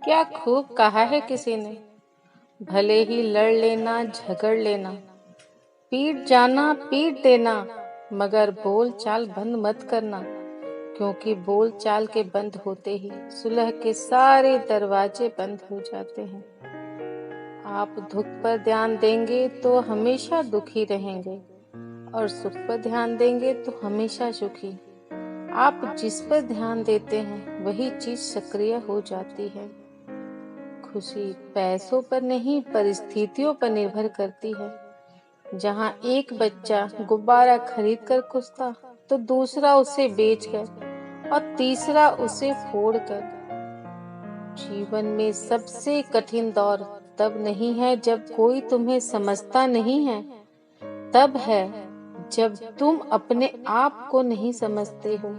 क्या खूब कहा है किसी ने, भले ही लड़ लेना झगड़ लेना, पीट जाना पीट देना, मगर बोल चाल बंद मत करना, क्योंकि बोल चाल के बंद होते ही सुलह के सारे दरवाजे बंद हो जाते हैं। आप दुख पर ध्यान देंगे तो हमेशा दुखी रहेंगे और सुख पर ध्यान देंगे तो हमेशा सुखी। आप जिस पर ध्यान देते हैं वही चीज सक्रिय हो जाती है। खुशी पैसों पर नहीं, परिस्थितियों पर निर्भर करती है। जहाँ एक बच्चा गुब्बारा खरीद कर खुश था, तो दूसरा उसे बेचकर और तीसरा उसे फोड़कर। जीवन में सबसे कठिन दौर तब नहीं है जब कोई तुम्हें समझता नहीं है, तब है जब तुम अपने आप को नहीं समझते हो।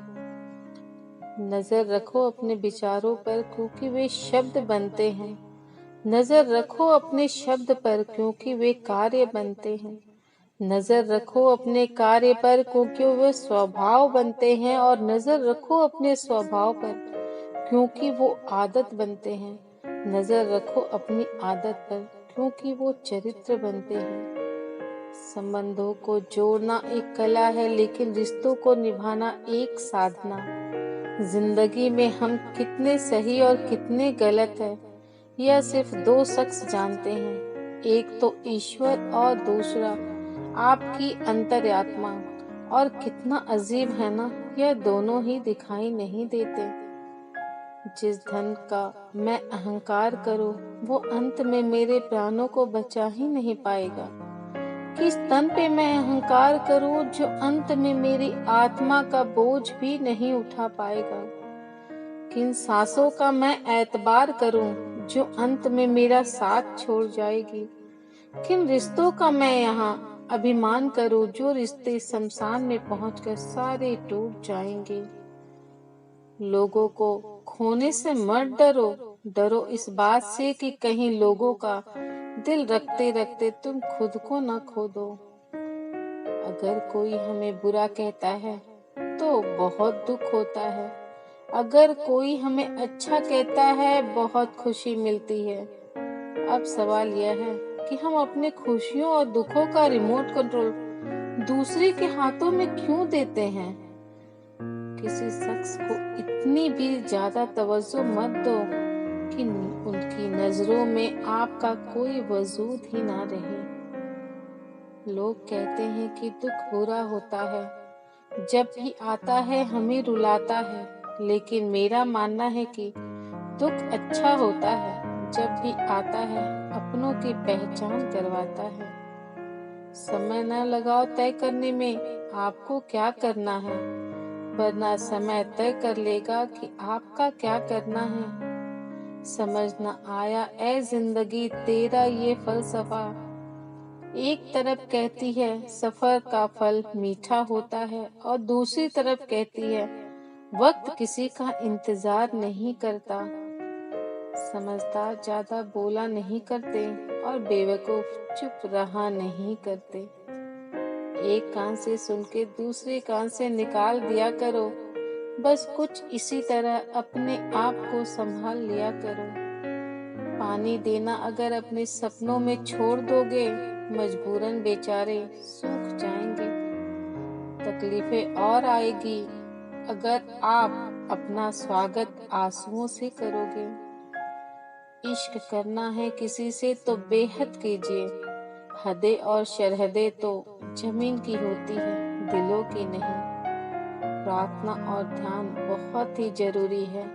नजर रखो अपने विचारों पर, क्योंकि वे शब्द बनते हैं। नजर रखो अपने शब्द पर, क्योंकि वे कार्य बनते हैं। नजर रखो अपने कार्य पर, क्योंकि वे स्वभाव बनते हैं। और नजर रखो अपने स्वभाव पर, क्योंकि वो आदत बनते हैं। नजर रखो अपनी आदत पर, क्योंकि वो चरित्र बनते हैं। संबंधों को जोड़ना एक कला है, लेकिन रिश्तों को निभाना एक साधना। जिंदगी में हम कितने सही और कितने गलत है, यह सिर्फ दो शख्स जानते हैं। एक तो ईश्वर और दूसरा आपकी अंतर्यात्मा। और कितना अजीब है ना, यह दोनों ही दिखाई नहीं देते। जिस धन का मैं अहंकार करूं, वो अंत में मेरे प्राणों को बचा ही नहीं पाएगा। किस तन पे मैं अहंकार करूं, जो अंत में मेरी आत्मा का बोझ भी नहीं उठा पाएगा। किन सांसों का मैं एतबार करूं, जो अंत में मेरा साथ छोड़ जाएगी। किन रिश्तों का मैं यहाँ अभिमान करूं, जो रिश्ते शमशान में पहुंचकर सारे टूट जाएंगे। लोगों को खोने से मत डरो, डरो इस बात से कि कहीं लोगों का दिल रखते रखते तुम खुद को न खो दो। अगर कोई हमें बुरा कहता है तो बहुत दुख होता है, अगर कोई हमें अच्छा कहता है बहुत खुशी मिलती है। अब सवाल यह है कि हम अपने खुशियों और दुखों का रिमोट कंट्रोल दूसरे के हाथों में क्यों देते हैं। किसी शख्स को इतनी भी ज्यादा तवज्जो मत दो कि उनकी नजरों में आपका कोई वजूद ही ना रहे। लोग कहते हैं कि दुख बुरा होता है, जब भी आता है हमें रुलाता है, लेकिन मेरा मानना है कि दुख अच्छा होता है, जब भी आता है अपनों की पहचान करवाता है। समय न लगाओ तय करने में आपको क्या करना है, वरना समय तय कर लेगा कि आपका क्या करना है। समझ न आया ऐ जिंदगी तेरा ये फलसफा। एक तरफ कहती है सफर का फल मीठा होता है, और दूसरी तरफ कहती है वक्त किसी का इंतजार नहीं करता। समझदार ज्यादा बोला नहीं करते और बेवकूफ चुप रहा नहीं करते। एक कान से सुन के दूसरे कान से निकाल दिया करो, बस कुछ इसी तरह अपने आप को संभाल लिया करो। पानी देना अगर अपने सपनों में छोड़ दोगे, मजबूरन बेचारे सूख जाएंगे। तकलीफें और आएगी अगर आप अपना स्वागत आंसुओं से करोगे। इश्क करना है किसी से तो बेहद कीजिए, हदें और सरहदें तो जमीन की होती है, दिलों की नहीं। प्रार्थना और ध्यान बहुत ही जरूरी है।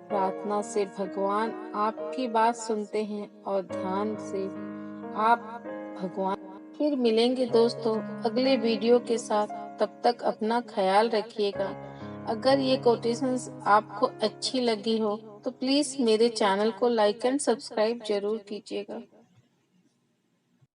प्रार्थना से भगवान आपकी बात सुनते हैं और ध्यान से आप भगवान। फिर मिलेंगे दोस्तों अगले वीडियो के साथ, तब तक अपना ख्याल रखिएगा। अगर ये कोटेशंस आपको अच्छी लगी हो तो प्लीज मेरे चैनल को लाइक एंड सब्सक्राइब जरूर कीजिएगा।